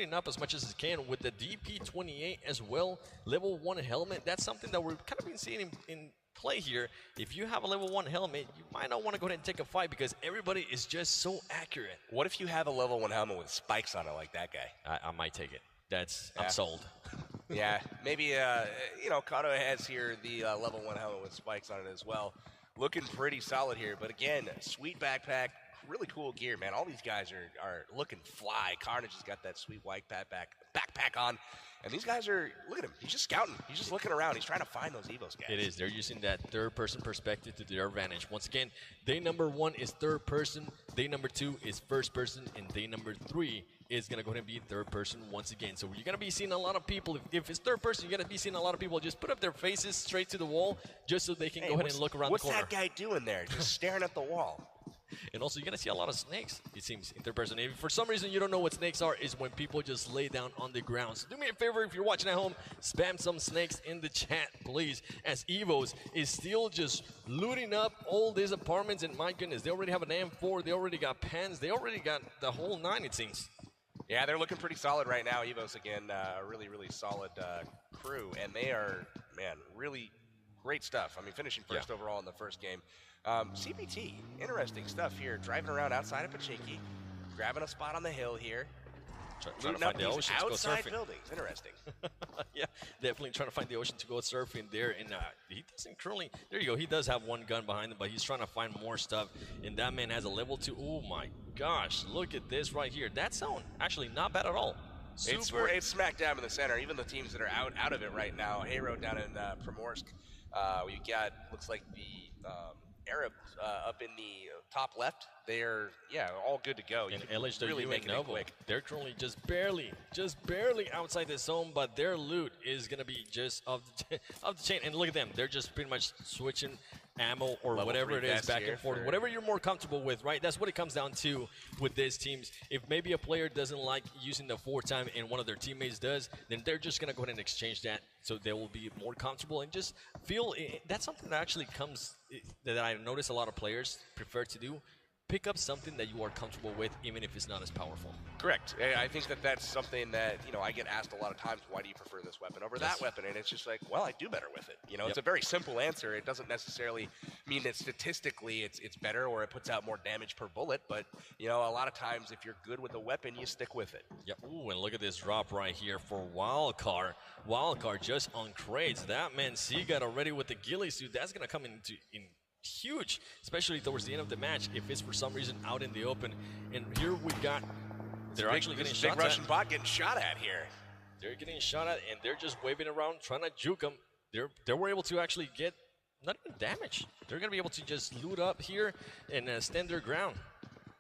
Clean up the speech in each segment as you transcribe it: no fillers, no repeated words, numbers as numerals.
trading up as much as it can with the DP28 as well. Level 1 helmet. That's something that we're kind of been seeing in play here. If you have a level 1 helmet, you might not want to go ahead and take a fight because everybody is just so accurate. What if you have a level 1 helmet with spikes on it like that guy? I might take it. I'm sold. Yeah, maybe, you know, Kato has here the level 1 helmet with spikes on it as well. Looking pretty solid here, but again, sweet backpack, really cool gear, man. All these guys are looking fly. Carnage has got that sweet white backpack on, and these guys are, look at him, he's just scouting. He's just looking around. He's trying to find those Evos guys. It is. They're using that third-person perspective to their advantage. Once again, day number 1 is third person, day number 2 is first person, and day number 3 is going to go ahead and be third person once again. So you're going to be seeing a lot of people, if it's third person, you're going to be seeing a lot of people just put up their faces straight to the wall just so they can go ahead and look around the corner. What's that guy doing there, just staring at the wall? And also, you're going to see a lot of snakes, it seems, in third person. If for some reason you don't know what snakes are, is when people just lay down on the ground. So do me a favor, if you're watching at home, spam some snakes in the chat, please, as Evos is still just looting up all these apartments. And my goodness, they already have an M4, they already got pens, they already got the whole 9, it seems. Yeah, they're looking pretty solid right now. Evos, again, a really, really solid crew. And they are, man, really great stuff. I mean, finishing first overall in the first game. CBT, interesting stuff here. Driving around outside of Pachinki, grabbing a spot on the hill here. Trying to find the ocean to go outside surfing. buildings. Interesting. Yeah, definitely trying to find the ocean to go surfing there. And he doesn't currently, there you go, he does have one gun behind him, but he's trying to find more stuff. And that man has a level 2. Oh my gosh, look at this right here. That zone, actually not bad at all. It's smack dab in the center. Even the teams that are out of it right now. Hero down in Primorsk. We got, looks like the Arab up in the top left. They're, all good to go. And LHW really and Novo, they're currently just barely outside the zone, but their loot is going to be just off the chain. And look at them. They're just pretty much switching ammo or Level whatever it is back and forth. Whatever you're more comfortable with, right? That's what it comes down to with these teams. If maybe a player doesn't like using the 4-time and one of their teammates does, then they're just going to go ahead and exchange that so they will be more comfortable and just feel that's something that actually comes that I notice a lot of players prefer to do. Pick up something that you are comfortable with, even if it's not as powerful. Correct. I think that that's something that, I get asked a lot of times, why do you prefer this weapon over that weapon? And it's just like, well, I do better with it. It's a very simple answer. It doesn't necessarily mean that statistically it's better or it puts out more damage per bullet. But, a lot of times if you're good with a weapon, you stick with it. Yep. Ooh, and look at this drop right here for Wildcard. Wildcard just on crates. That man, C got already with the ghillie suit. That's going to come in huge, especially towards the end of the match if it's for some reason out in the open. And here we got, they're actually getting shot at. Big Russian bot getting shot at here. They're getting shot at, and they're just waving around, trying to juke them. They were able to actually get not even damage. They're going to be able to just loot up here and stand their ground.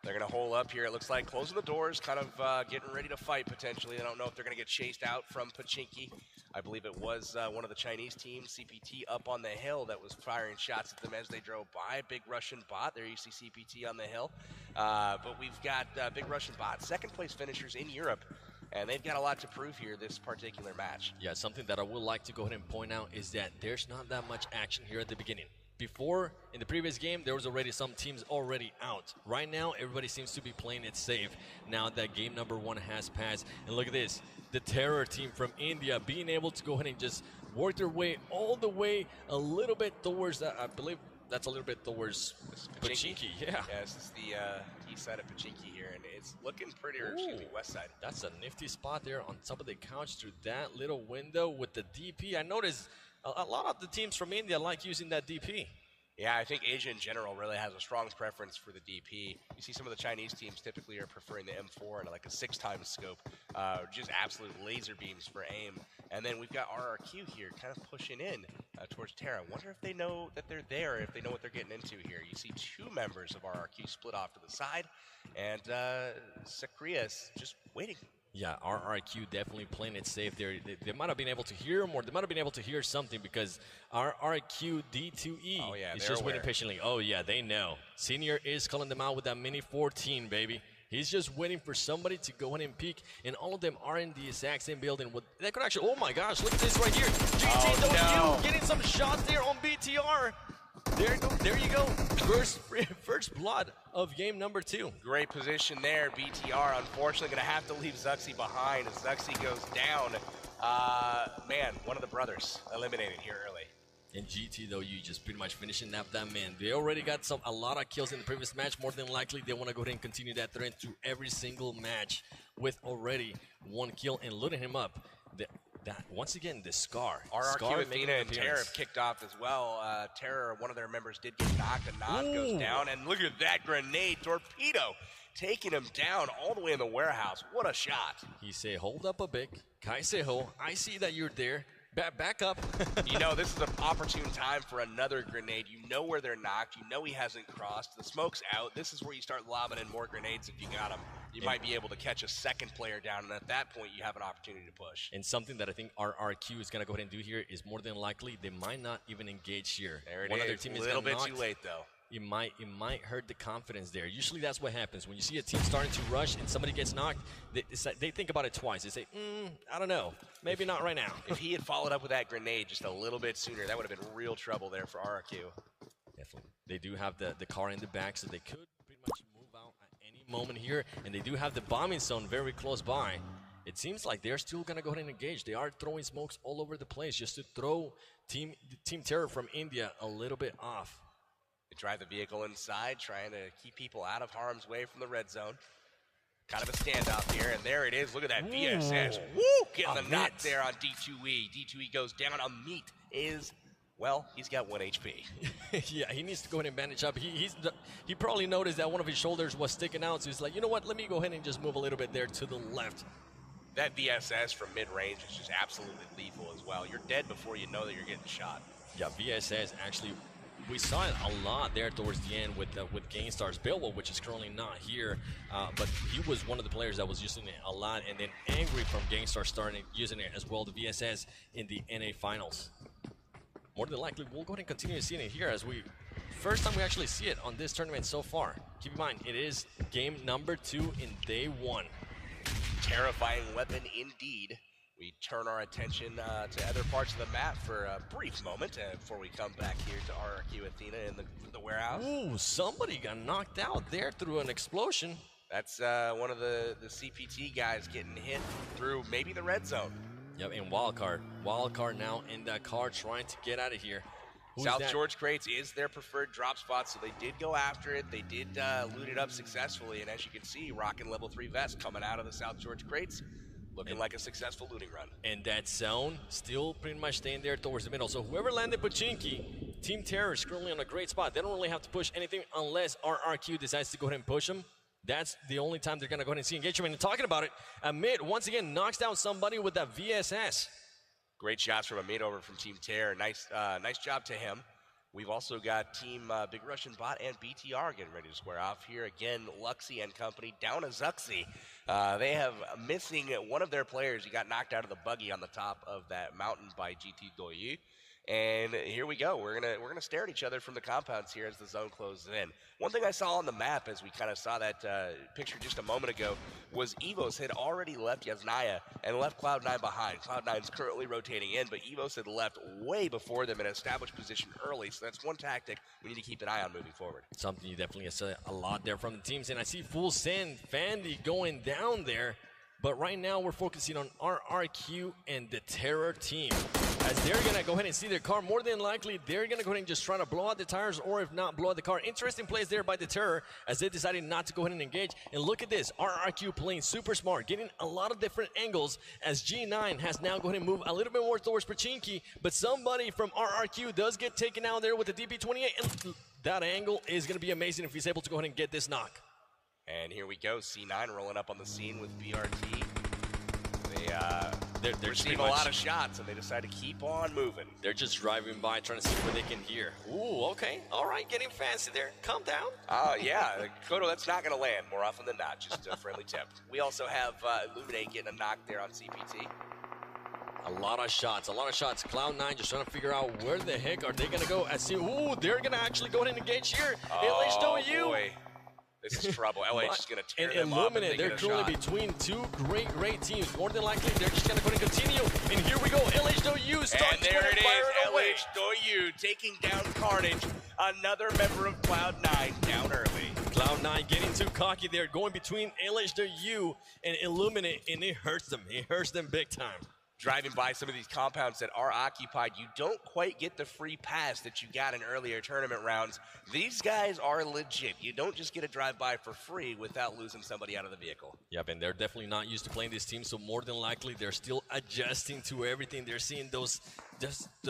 They're going to hole up here, it looks like, closing the doors, kind of getting ready to fight potentially. I don't know if they're going to get chased out from Pachinki. I believe it was one of the Chinese teams, CPT, up on the hill that was firing shots at them as they drove by. Big Russian bot. There you see CPT on the hill. But we've got Big Russian bot, second-place finishers in Europe, and they've got a lot to prove here this particular match. Yeah, something that I would like to go ahead and point out is that there's not that much action here at the beginning. Before, in the previous game, there was already some teams already out. Right now, everybody seems to be playing it safe now that game number 1 has passed. And look at this, the Terror team from India being able to go ahead and just work their way all the way a little bit towards that. I believe that's a little bit towards Pachinki. Yeah, this is the east side of Pachinki here, and it's looking pretty, or excuse me, west side. That's a nifty spot there on top of the couch through that little window with the DP. I noticed a lot of the teams from India like using that DP. Yeah, I think Asia in general really has a strong preference for the DP. You see some of the Chinese teams typically are preferring the M4 and like a 6-time scope, just absolute laser beams for aim. And then we've got RRQ here kind of pushing in towards Terra. Wonder if they know that they're there, if they know what they're getting into here. You see 2 members of RRQ split off to the side, and Sakria's just waiting. Yeah, RRQ definitely playing it safe there. They might have been able to hear him, or they might have been able to hear something, because RRQ D2E is just waiting patiently. Oh, yeah, they know. Senior is calling them out with that Mini 14, baby. He's just waiting for somebody to go in and peek, and all of them are in the exact same building. That could actually, oh my gosh, look at this right here. GTW getting some shots there on BTR. There you go. First blood of game number 2. Great position there. BTR unfortunately going to have to leave Zuxxy behind as Zuxxy goes down. Man, one of the brothers eliminated here early. And GT though, you just pretty much finishing up that man. They already got a lot of kills in the previous match. More than likely, they want to go ahead and continue that trend through every single match with already 1 kill and looting him up. Once again, the Scar. RRQ, Athena, and Terror have kicked off as well. Terror, one of their members, did get knocked. A nod goes down, and look at that grenade torpedo taking him down all the way in the warehouse. What a shot. He say, hold up a bit. Kaiseho, I see that you're there. Back up. You know, this is an opportune time for another grenade. You know where they're knocked. You know he hasn't crossed. The smoke's out. This is where you start lobbing in more grenades if you got them. You might be able to catch a second player down, and at that point, you have an opportunity to push. And something that I think RRQ is going to go ahead and do here is more than likely they might not even engage here. There it One is. of their team a little bit too late, though. It might hurt the confidence there. Usually that's what happens. When you see a team starting to rush and somebody gets knocked, they think about it twice. They say, I don't know. Maybe not right now. If he had followed up with that grenade just a little bit sooner, that would have been real trouble there for RRQ. Definitely. They do have the car in the back, so they could pretty much move out at any moment here. And they do have the bombing zone very close by. It seems like they're still going to go ahead and engage. They are throwing smokes all over the place just to throw Team Terror from India a little bit off. They drive the vehicle inside, trying to keep people out of harm's way from the red zone. Kind of a standoff here, and there it is. Look at that VSS. Woo! Getting the knock there on D2E. D2E goes down. Amit is, well, he's got 1 HP. Yeah, he needs to go ahead and bandage up. He probably noticed that one of his shoulders was sticking out, so he's like, you know what? Let me go ahead and just move a little bit there to the left. That VSS from mid-range is just absolutely lethal as well. You're dead before you know that you're getting shot. Yeah, VSS actually... We saw it a lot there towards the end with Gainstar's Bilbo, which is currently not here, but he was one of the players that was using it a lot, and then Angry from Gangstar started using it as well, the VSS in the NA Finals. More than likely, we'll go ahead and continue seeing it here as first time we actually see it on this tournament so far. Keep in mind, it is game number 2 in day 1. Terrifying weapon indeed. We turn our attention to other parts of the map for a brief moment before we come back here to RRQ Athena in the warehouse. Ooh, somebody got knocked out there through an explosion. That's one of the CPT guys getting hit through maybe the red zone. Yep, and Wildcard. Wildcard now in that car trying to get out of here. South George Crates is their preferred drop spot, so they did go after it. They did loot it up successfully, and as you can see, rocking level 3 vest coming out of the South George Crates. Looking like a successful looting run. And that zone still pretty much staying there towards the middle. So whoever landed Pachinki, Team Terror is currently on a great spot. They don't really have to push anything unless RRQ decides to go ahead and push them. That's the only time they're going to go ahead and see engagement. And talking about it, Amit once again knocks down somebody with that VSS. Great shots from Amit over from Team Terror. Nice job to him. We've also got Team Big Russian Bot and BTR getting ready to square off here. Again, Luxy and company down to Zuxxy. They have missing one of their players. He got knocked out of the buggy on the top of that mountain by GT Doyi. And here we go. We're gonna stare at each other from the compounds here as the zone closes in. One thing I saw on the map as we kind of saw that picture just a moment ago was Evos had already left Yasnaya and left Cloud9 behind. Cloud9's currently rotating in, but Evos had left way before them and established position early. So that's one tactic we need to keep an eye on moving forward. Something you definitely see a lot there from the teams. And I see Full Send, Fandy going down there. But right now we're focusing on RRQ and the Terror team. As they're going to go ahead and see their car, more than likely they're going to go ahead and just try to blow out the tires, or if not, blow out the car. Interesting plays there by the Terror as they decided not to go ahead and engage. And look at this, RRQ playing super smart, getting a lot of different angles as G9 has now go ahead and move a little bit more towards Pachinki. But somebody from RRQ does get taken out there with the DP28, and that angle is going to be amazing if he's able to go ahead and get this knock. And here we go, C9 rolling up on the scene with BRT. They're receiving a lot of shots, and they decide to keep on moving. They're just driving by, trying to see what they can hear. Ooh, okay, all right, getting fancy there. Calm down. Yeah, Kodo, that's not going to land more often than not, just a friendly tip. We also have Illuminate getting a knock there on CPT. A lot of shots, Cloud9 just trying to figure out where the heck are they going to go. Ooh, they're going to actually go ahead and engage here. Oh, boy. This is trouble. LH is going to tear them up. And they're currently between two great teams. More than likely, they're just going to go and continue. And here we go. LH don't use. And there it is. away. LH taking down Carnage. Another member of Cloud9 down early. Cloud9 getting too cocky there, going between LH and Illuminate, and it hurts them. It hurts them big time. Driving by some of these compounds that are occupied, you don't quite get the free pass that you got in earlier tournament rounds. These guys are legit. You don't just get a drive-by for free without losing somebody out of the vehicle. Yep, and they're definitely not used to playing this team, so more than likely they're still adjusting to everything. They're seeing those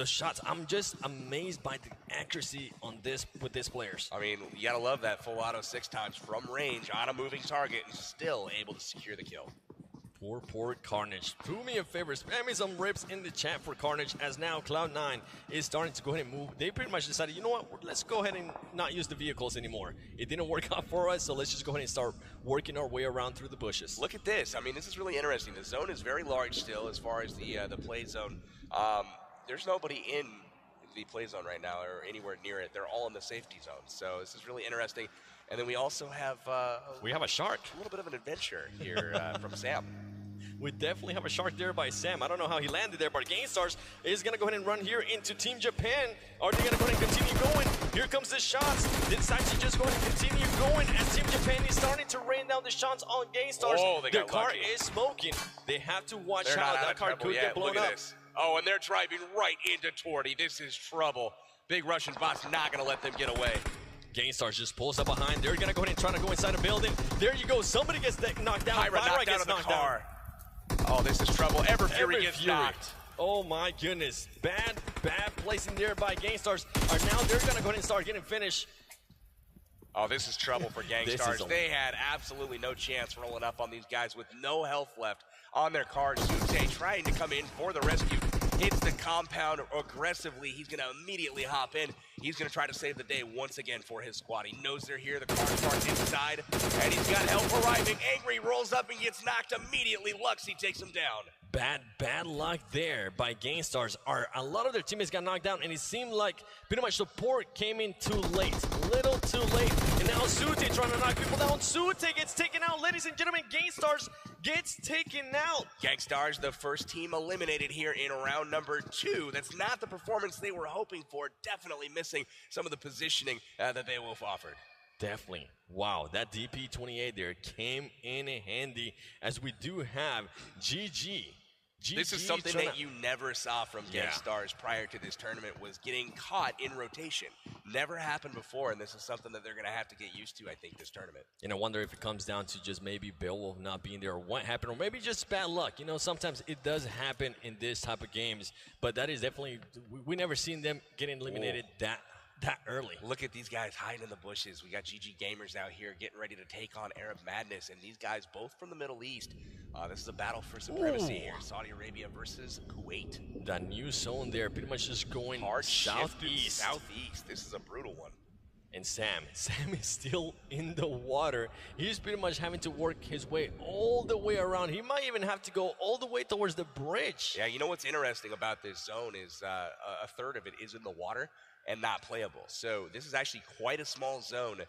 shots. I'm just amazed by the accuracy on this with these players. I mean, you gotta love that full auto 6 times from range on a moving target and still able to secure the kill. Poor Carnage. Do me a favor, spam me some rips in the chat for Carnage, as now Cloud9 is starting to go ahead and move. They pretty much decided, you know what, let's go ahead and not use the vehicles anymore. It didn't work out for us, so let's just go ahead and start working our way around through the bushes. Look at this. I mean, this is really interesting. The zone is very large still as far as the play zone. There's nobody in the play zone right now or anywhere near it. They're all in the safety zone. So this is really interesting. And then we also have a shark. A little bit of an adventure here from Sam. We definitely have a shark there by Sam. I don't know how he landed there, but GameStars is going to go ahead and run here into Team Japan. Are they going to go ahead and continue going? Here comes the shots. They decide to just go ahead and continue going as Team Japan is starting to rain down the shots on GameStars. Oh, their car is smoking. They have to watch out. That car could get blown up. This. Oh, and they're driving right into Torty. This is trouble. Big Russian bot's not going to let them get away. GameStars just pulls up behind. They're going to go ahead and try to go inside a building. There you go. Somebody gets knocked down. Pyra gets knocked down. Oh, this is trouble. Everfury gets knocked. Oh my goodness. Bad placing there by GameStars. Now they're going to go ahead and start getting finished. Oh, this is trouble for GameStars. They had absolutely no chance rolling up on these guys with no health left on their car. Zuxxy trying to come in for the rescue. Hits the compound aggressively. He's going to immediately hop in. He's going to try to save the day once again for his squad. He knows they're here. The car's parked inside, and he's got help arriving. Angry rolls up and gets knocked immediately. Luxy takes him down. Bad luck there by GameStars. A lot of their teammates got knocked down, and it seemed like pretty much support came in too late. Little too late. And now Sute trying to knock people down. Sute gets taken out. Ladies and gentlemen, GameStars gets taken out. GameStars, the first team eliminated here in round number 2. That's not the performance they were hoping for. Definitely missing some of the positioning that they wolf offered. Definitely. Wow, that DP28 there came in handy, as we do have GG. This is something that you never saw from GameStars prior to this tournament, was getting caught in rotation. Never happened before, and this is something that they're going to have to get used to, I think, this tournament. And I wonder if it comes down to just maybe Beowulf not being there, or what happened, or maybe just bad luck. You know, sometimes it does happen in this type of games, but that is definitely, we never seen them getting eliminated that early. Look at these guys hiding in the bushes. We got GG Gamers out here getting ready to take on Arab Madness, and these guys both from the Middle East. This is a battle for supremacy here. Saudi Arabia versus Kuwait. That new zone there, pretty much just going southeast. This is a brutal one. And Sam is still in the water. He's pretty much having to work his way all the way around. He might even have to go all the way towards the bridge. Yeah, you know what's interesting about this zone is a third of it is in the water and not playable. So this is actually quite a small zone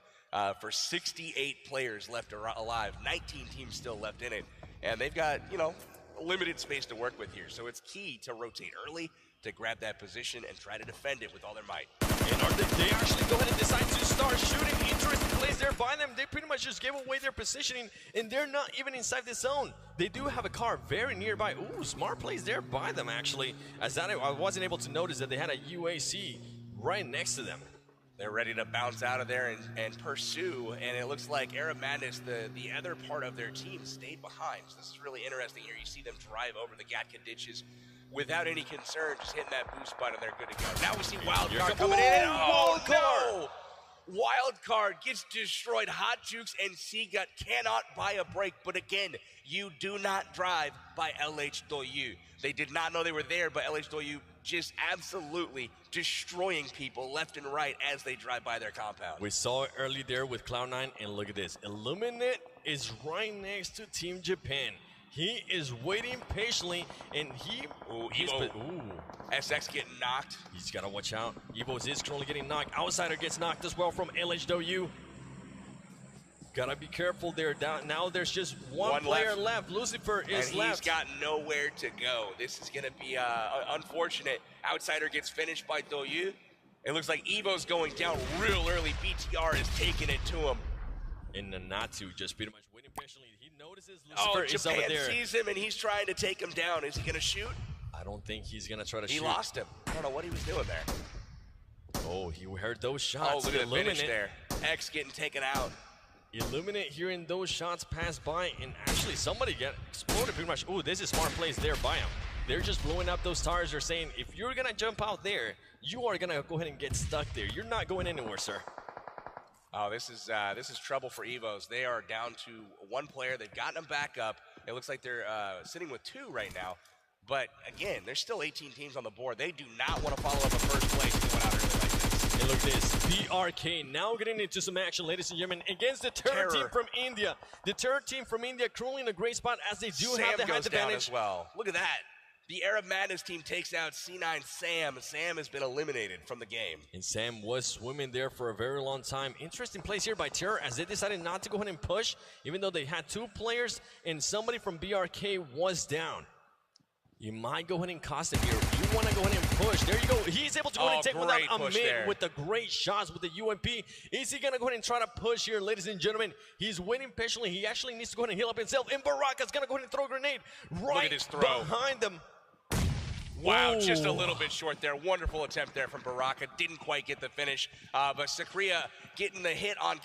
for 68 players left alive. 19 teams still left in it. And they've got, you know, limited space to work with here. So it's key to rotate early, to grab that position and try to defend it with all their might. And they actually go ahead and decide to start shooting. Interesting plays there by them. They pretty much just gave away their positioning, and they're not even inside the zone. They do have a car very nearby. Ooh, smart plays there by them, actually. As that, I wasn't able to notice that they had a UAC right next to them. They're ready to bounce out of there and pursue, and it looks like Arab Madness, the other part of their team, stayed behind. So this is really interesting here. You see them drive over the Gatka ditches without any concern, just hitting that boost button, they're good to go. Now we see Wildcard coming in. Oh, no! Wildcard gets destroyed. Hot Jukes and Seagut cannot buy a break, but again, you do not drive by LH.U. They did not know they were there, but LH.U just absolutely destroying people left and right as they drive by their compound. We saw it early there with Cloud9, and look at this. Illuminate is right next to Team Japan. He is waiting patiently, and SX getting knocked. He's got to watch out. Evo is currently getting knocked. Outsider gets knocked as well from LH.U. Gotta be careful there. Now there's just one player left. Lucifer is and left. He's got nowhere to go. This is going to be unfortunate. Outsider gets finished by Doyu. It looks like Evo's going down real early. BTR is taking it to him. And Nanatu just pretty much waiting patiently. He notices Lucifer is over Japan there. sees him, and he's trying to take him down. Is he going to shoot? I don't think he's going to try to shoot. He lost him. I don't know what he was doing there. Oh, he heard those shots. Oh, look at the finish there. X getting taken out. Illuminate hearing those shots pass by, and actually somebody get exploded pretty much. Oh, this is smart plays there by him. They're just blowing up those towers. They're saying, if you're going to jump out there, you are going to go ahead and get stuck there. You're not going anywhere, sir. Oh, this is trouble for Evos. They are down to one player. They've gotten them back up. It looks like they're sitting with 2 right now. But again, there's still 18 teams on the board. They do not want to follow up a first place going out early like this. And look at this, BRK now getting into some action, ladies and gentlemen, against the Terror team from India. The Terror team from India currently in a great spot as they do have the height advantage. Down as well. Look at that. The Arab Madness team takes out C9 Sam. Sam has been eliminated from the game. And Sam was swimming there for a very long time. Interesting place here by Terror as they decided not to go ahead and push, even though they had 2 players and somebody from BRK was down. You might go ahead and cost him here. You want to go ahead and push. There you go. He's able to go ahead and take without a mid with the great shots with the UMP. Is he going to go ahead and try to push here, ladies and gentlemen? He's waiting patiently. He actually needs to go ahead and heal up himself. And Baraka's going to go ahead and throw a grenade right behind them. Wow, just a little bit short there. Wonderful attempt there from Baraka. Didn't quite get the finish. But Sakria getting the hit on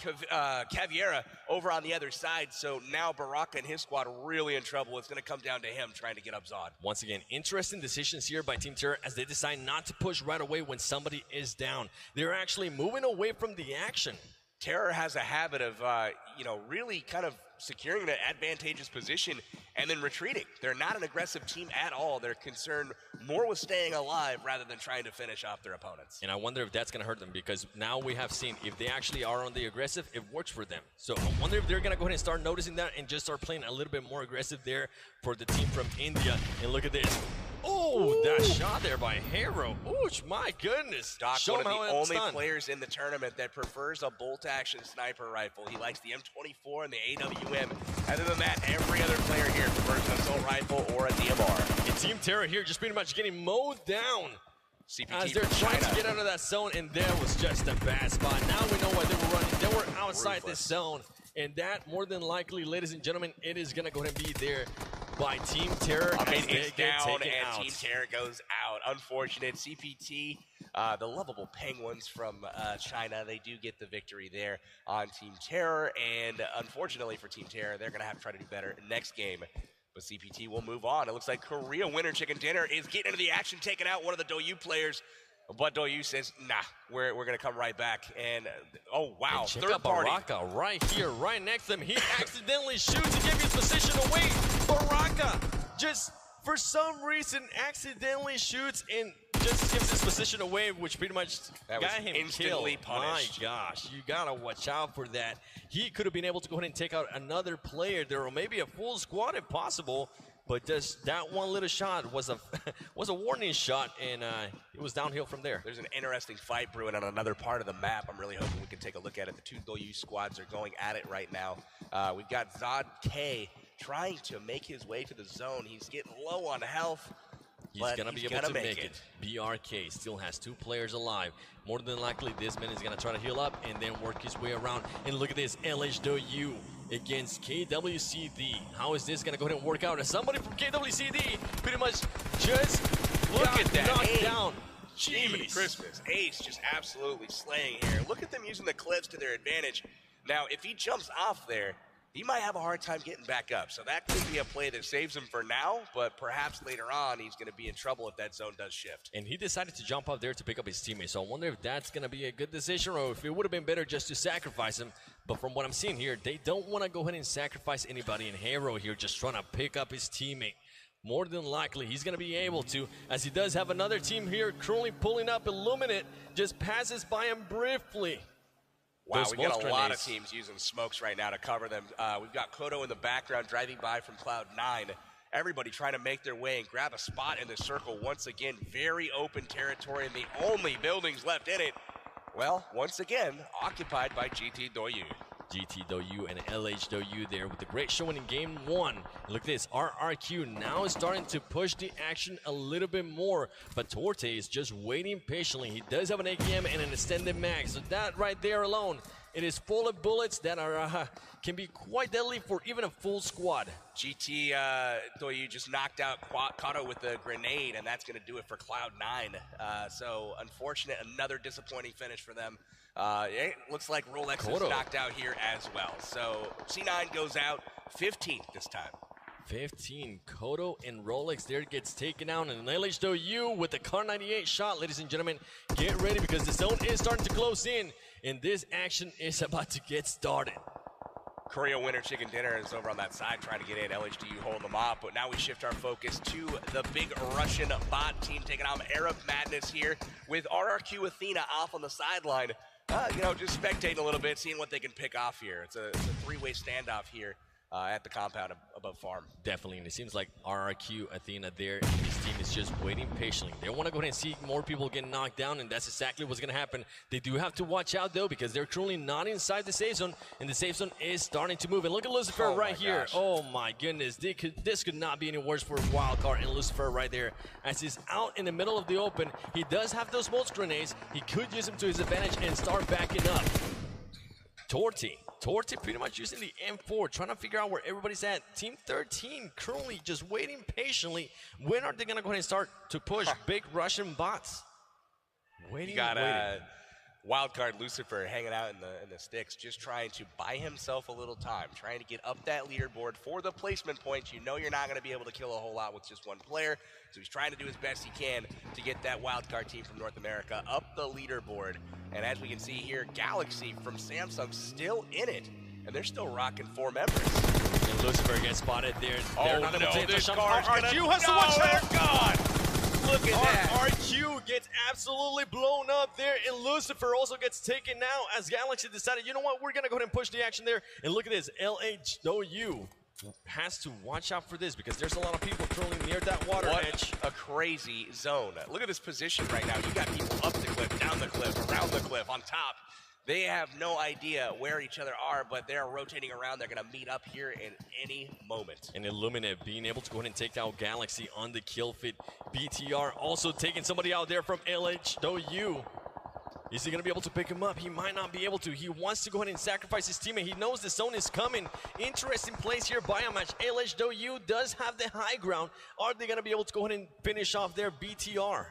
Caviera over on the other side. So now Baraka and his squad are really in trouble. It's going to come down to him trying to get up Zod. Once again, interesting decisions here by Team Terror as they decide not to push right away when somebody is down. They're actually moving away from the action. Terror has a habit of, really kind of securing an advantageous position and then retreating. They're not an aggressive team at all. They're concerned more with staying alive rather than trying to finish off their opponents. And I wonder if that's going to hurt them because now we have seen if they actually are on the aggressive, it works for them. So I wonder if they're going to go ahead and start noticing that and just start playing a little bit more aggressive there for the team from India. And look at this. Oh, that shot there by Hero. Ooh, my goodness. Doc, one of the only players in the tournament that prefers a bolt-action sniper rifle. He likes the M24 and the AWM. Other than that, every other player here prefers an assault rifle or a DMR. And Team Terror here just pretty much getting mowed down. CPT as they're trying to get out of that zone, and there was just a bad spot. Now we know why they were running. They were outside this zone, and that more than likely, ladies and gentlemen, it is going to go ahead and be there by Team Terror. It's down, and Team Terror goes out. Unfortunate. CPT, the lovable Penguins from China, they do get the victory there on Team Terror, and unfortunately for Team Terror, they're going to have to try to do better next game. But CPT will move on. It looks like Korea winner Chicken Dinner is getting into the action, taking out one of the Doyu players. But Doyu says, nah, we're going to come right back. And, oh, wow, third party. Baraka right here, right next to him. He accidentally shoots to give his position away. Baraka just, for some reason, accidentally shoots and just gives his position away, which pretty much got him instantly punished. My gosh, you got to watch out for that. He could have been able to go ahead and take out another player there, or maybe a full squad if possible. But just that one little shot was a warning shot, and it was downhill from there. There's an interesting fight brewing on another part of the map. I'm really hoping we can take a look at it. The two Doyu squads are going at it right now. We've got Zod K trying to make his way to the zone. He's getting low on health. He's going to be able to make it. BRK still has 2 players alive. More than likely, this man is going to try to heal up and then work his way around. And look at this, LHW against KWCD. How is this going to go ahead and work out? As somebody from KWCD pretty much just knocked down. Jiminy Christmas. Ace just absolutely slaying here. Look at them using the cliffs to their advantage. Now, if he jumps off there, he might have a hard time getting back up. So that could be a play that saves him for now, but perhaps later on he's going to be in trouble if that zone does shift. And he decided to jump up there to pick up his teammate. So I wonder if that's going to be a good decision or if it would have been better just to sacrifice him. But from what I'm seeing here, they don't want to go ahead and sacrifice anybody. And Hero here just trying to pick up his teammate. More than likely, he's going to be able to, as he does have another team here currently pulling up. Illuminate just passes by him briefly. Wow, we've got a lot of teams using smokes right now to cover them. We've got Kodo in the background driving by from Cloud9. Everybody trying to make their way and grab a spot in the circle. Once again, very open territory and the only buildings left in it, well, once again, occupied by GT Doyu. GT.U and LH.U there with the great showing in game 1. Look at this, RRQ now is starting to push the action a little bit more, but Torte is just waiting patiently. He does have an AKM and an extended mag, so that right there alone, it is full of bullets that are can be quite deadly for even a full squad. GT.U just knocked out Kato with a grenade, and that's going to do it for Cloud9. So unfortunate, another disappointing finish for them. It looks like Rolex is knocked out here as well. So C9 goes out 15th this time. 15. Kodo and Rolex there gets taken out, and LH.U with the Car 98 shot. Ladies and gentlemen, get ready because the zone is starting to close in, and this action is about to get started. Korea Winter Chicken Dinner is over on that side trying to get in. LH.U holding them off, but now we shift our focus to the big Russian bot team taking on Arab Madness here with RRQ Athena off on the sideline. Just spectating a little bit, seeing what they can pick off here. It's a three-way standoff here at the compound above farm. Definitely, and it seems like RRQ Athena there and his team is just waiting patiently. They want to go ahead and see more people get knocked down, and that's exactly what's going to happen. They do have to watch out, though, because they're currently not inside the safe zone, and the safe zone is starting to move. And look at Lucifer right here. Oh, my goodness. This could not be any worse for Wildcard and Lucifer right there. As he's out in the middle of the open, he does have those smoke grenades. He could use them to his advantage and start backing up. Torte pretty much using the M4, trying to figure out where everybody's at. Team 13 currently just waiting patiently. When are they going to go ahead and start to push big Russian bots? Waiting. Wildcard Lucifer hanging out in the sticks, just trying to buy himself a little time, trying to get up that leaderboard for the placement points. You know you're not going to be able to kill a whole lot with just one player, so he's trying to do his best he can to get that Wildcard team from North America up the leaderboard. And as we can see here, Galaxy from Samsung still in it, and they're still rocking 4 members. And Lucifer gets spotted there. Oh no, this car's RRQ has to watch out. God. Look at that. RRQ gets absolutely blown up there, and Lucifer also gets taken out as Galaxy decided, you know what, we're going to go ahead and push the action there. And look at this, LH.U has to watch out for this because there's a lot of people currently near that water edge. A crazy zone. Look at this position right now. You got people up the cliff, down the cliff, around the cliff, on top. They have no idea where each other are, but they're rotating around. They're going to meet up here in any moment. And Illuminate being able to go ahead and take out Galaxy on the kill fit. BTR also taking somebody out there from LH.U. Is he going to be able to pick him up? He might not be able to. He wants to go ahead and sacrifice his teammate. He knows the zone is coming. Interesting place here by a match. LH.U does have the high ground. Are they going to be able to go ahead and finish off their BTR?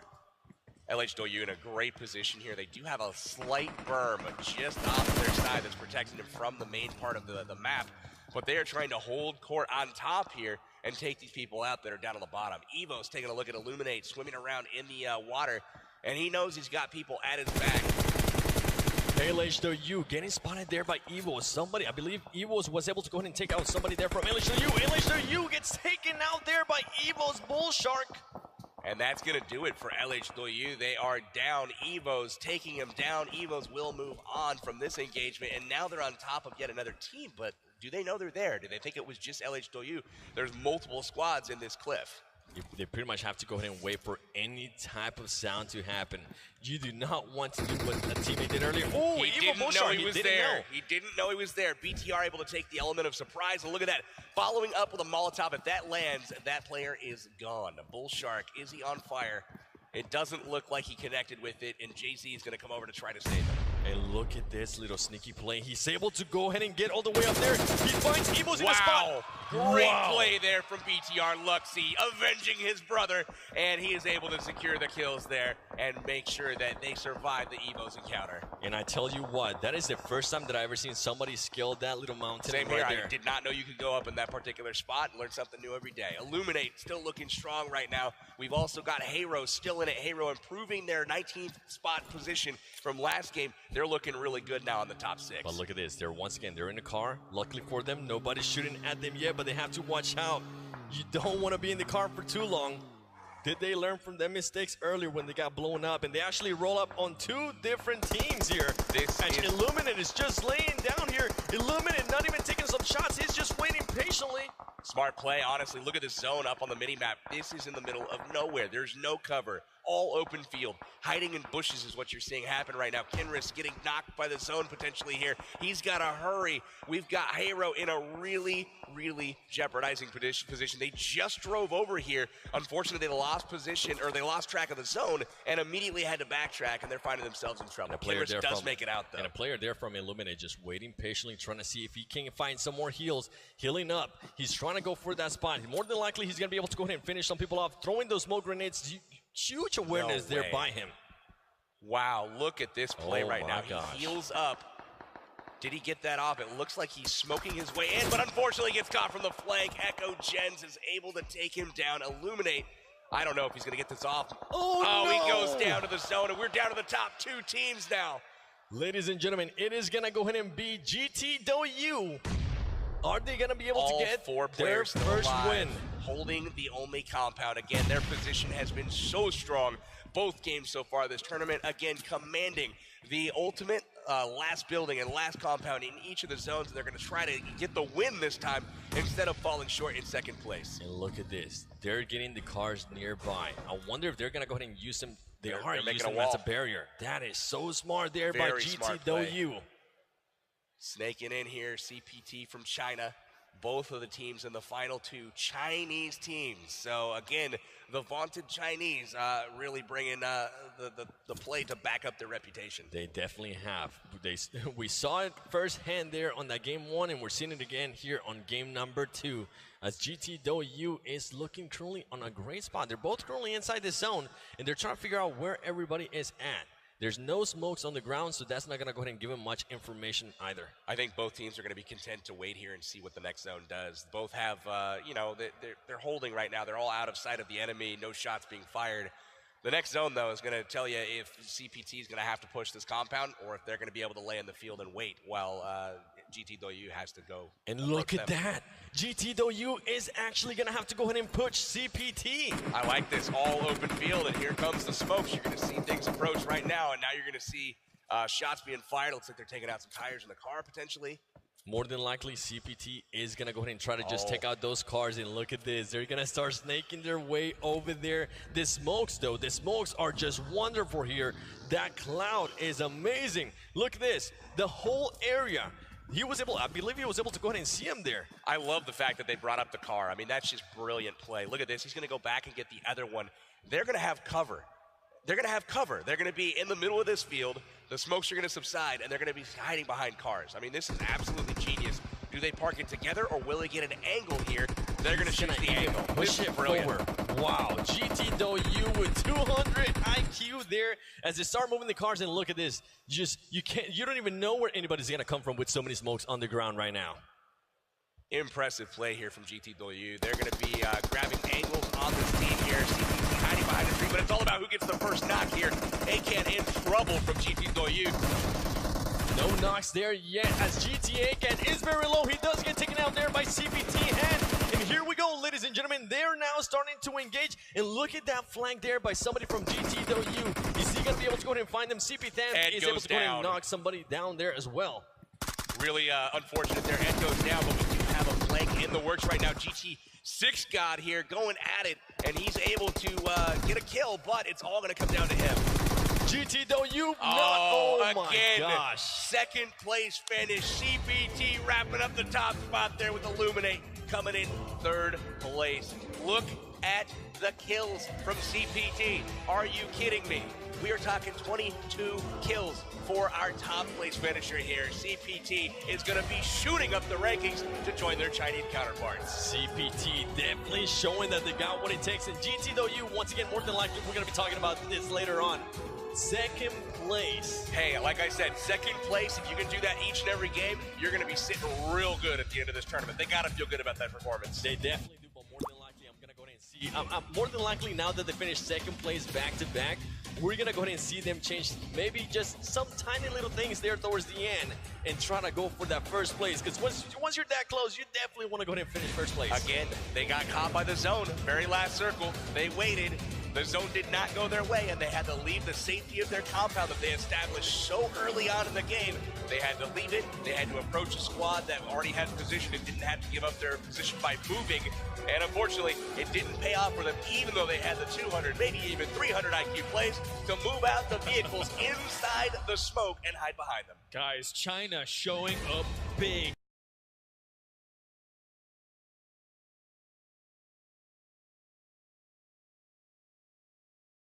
LH.U in a great position here. They do have a slight berm just off their side that's protecting them from the main part of the map. But they are trying to hold court on top here and take these people out that are down on the bottom. Evo's taking a look at Illuminate, swimming around in the water, and he knows he's got people at his back. LH.U getting spotted there by Evo. Somebody, I believe Evo was able to go ahead and take out somebody there from LH.U. LH.U gets taken out there by Evo's Bull Shark. And that's going to do it for LH.U. They are down. Evo's taking him down. Evo's will move on from this engagement, and now they're on top of yet another team. But do they know they're there? Do they think it was just LH.U? There's multiple squads in this cliff. They pretty much have to go ahead and wait for any type of sound to happen. You do not want to do what a teammate did earlier. Oh, he didn't know he was there. He didn't know he was there. BTR able to take the element of surprise. And look at that. Following up with a Molotov. If that lands, that player is gone. Bull Shark, is he on fire? It doesn't look like he connected with it, and JZ is going to come over to try to save him. And look at this little sneaky play. He's able to go ahead and get all the way up there. He finds Evo's in the spot. Great play there from BTR.Zuxxy, avenging his brother, and he is able to secure the kills there and make sure that they survive the Evo's encounter. And I tell you what, that is the first time that I've ever seen somebody scale that little mountain. Same here. I did not know you could go up in that particular spot and learn something new every day. Illuminate still looking strong right now. We've also got Hero still in it. Hero improving their 19th spot position from last game. They're looking really good now in the top 6. But look at this. They're in the car. Luckily for them, nobody's shooting at them yet, but they have to watch out. You don't want to be in the car for too long. Did they learn from their mistakes earlier when they got blown up? And they actually roll up on 2 different teams here. Illuminate is just laying down here. Illuminate not even taking some shots. He's just waiting patiently. Smart play, honestly. Look at this zone up on the mini-map. This is in the middle of nowhere. There's no cover. all open field. Hiding in bushes is what you're seeing happen right now. Kenris getting knocked by the zone potentially here. He's got to hurry. We've got Hero in a really jeopardizing position. They just drove over here. Unfortunately, they lost position, or they lost track of the zone and immediately had to backtrack, and they're finding themselves in trouble. Kenris does make it out, though. And a player there from Illuminate just waiting patiently, trying to see if he can find some more heals, healing up. He's trying to go for that spot. More than likely, he's going to be able to go ahead and finish some people off. Throwing those smoke grenades, huge awareness there by him. Wow, look at this play right now. Gosh. He heals up. Did he get that off? It looks like he's smoking his way in, but unfortunately gets caught from the flank. Echo Gens is able to take him down. Illuminate, I don't know if he's going to get this off. Oh, no. He goes down to the zone, and we're down to the top 2 teams now. Ladies and gentlemen, it is going to go ahead and be GTW. Are they going to be able to get 4 their players first win? Holding the only compound. Again, their position has been so strong both games so far this tournament. Again, commanding the ultimate last building and last compound in each of the zones. And they're going to try to get the win this time instead of falling short in second place. And look at this. They're getting the cars nearby. I wonder if they're going to go ahead and use them. They're using them as a barrier. That is so smart there by GTW. Snaking in here, CPT from China. Both of the teams in the final 2 Chinese teams. So again, the vaunted Chinese really bringing the play to back up their reputation. They definitely have. We saw it firsthand there on that game 1, and we're seeing it again here on game number 2. As GTW is looking currently on a great spot. They're both currently inside the zone, and they're trying to figure out where everybody is at. There's no smokes on the ground, so that's not going to go ahead and give them much information either. I think both teams are going to be content to wait here and see what the next zone does. Both have, they're holding right now. They're all out of sight of the enemy, no shots being fired. The next zone, though, is going to tell you if CPT is going to have to push this compound or if they're going to be able to lay in the field and wait while GTW has to go. And look at that. GTW is actually going to have to go ahead and push CPT. I like this all open field, and here comes the smokes. You're going to see things approach right now, and now you're going to see shots being fired. Looks like they're taking out some tires in the car potentially. More than likely, CPT is going to go ahead and try to just take out those cars. And look at this. They're going to start snaking their way over there. The smokes, though, the smokes are just wonderful here. That cloud is amazing. Look at this. The whole area. I believe he was able to go ahead and see him there. I love the fact that they brought up the car. I mean, that's just brilliant play. Look at this. He's going to go back and get the other one. They're going to have cover. They're going to have cover. They're going to be in the middle of this field. The smokes are going to subside, and they're going to be hiding behind cars. I mean, this is absolutely genius. Do they park it together, or will they get an angle here? They're going to shoot the angle. Push it forward. Wow, GTW with 200 IQ there as they start moving the cars. And look at this. You don't even know where anybody's going to come from with so many smokes on the ground right now. Impressive play here from GTW. They're going to be grabbing angles on this team here. CPT hiding behind the tree, but it's all about who gets the first knock here. Akan in trouble from GTW. No knocks there yet as Akan is very low. He does get taken out there by CPT. And here we go, ladies and gentlemen. They're now starting to engage. And look at that flank there by somebody from GTW. Is he going to be able to go ahead and find them? CPT is able to go ahead and knock somebody down there as well. Really unfortunate there. Ed goes down, but we do have a flank in the works right now. GT6 God here going at it, and he's able to get a kill, but it's all going to come down to him. GTW, oh my gosh. Second place finish. CPT wrapping up the top spot there with Illuminate coming in third place. Look at the kills from CPT. Are you kidding me? We are talking 22 kills for our top place finisher here. CPT is going to be shooting up the rankings to join their Chinese counterparts. CPT definitely showing that they got what it takes. And GTW, once again, more than likely, we're going to be talking about this later on. Second place. Hey, like I said, second place, if you can do that each and every game, you're going to be sitting real good at the end of this tournament. They got to feel good about that performance. They definitely do, but more than likely, I'm going to go ahead and see. More than likely, now that they finished second place back-to-back, we're going to go ahead and see them change maybe just some tiny little things there towards the end and try to go for that first place. Because once you're that close, you definitely want to go ahead and finish first place. Again, they got caught by the zone. Very last circle. They waited. The zone did not go their way, and they had to leave the safety of their compound that they established so early on in the game. They had to leave it. They had to approach a squad that already had position and didn't have to give up their position by moving. And unfortunately, it didn't pay off for them, even though they had the 200, maybe even 300 IQ plays to move out the vehicles inside the smoke and hide behind them. Guys, China showing up big.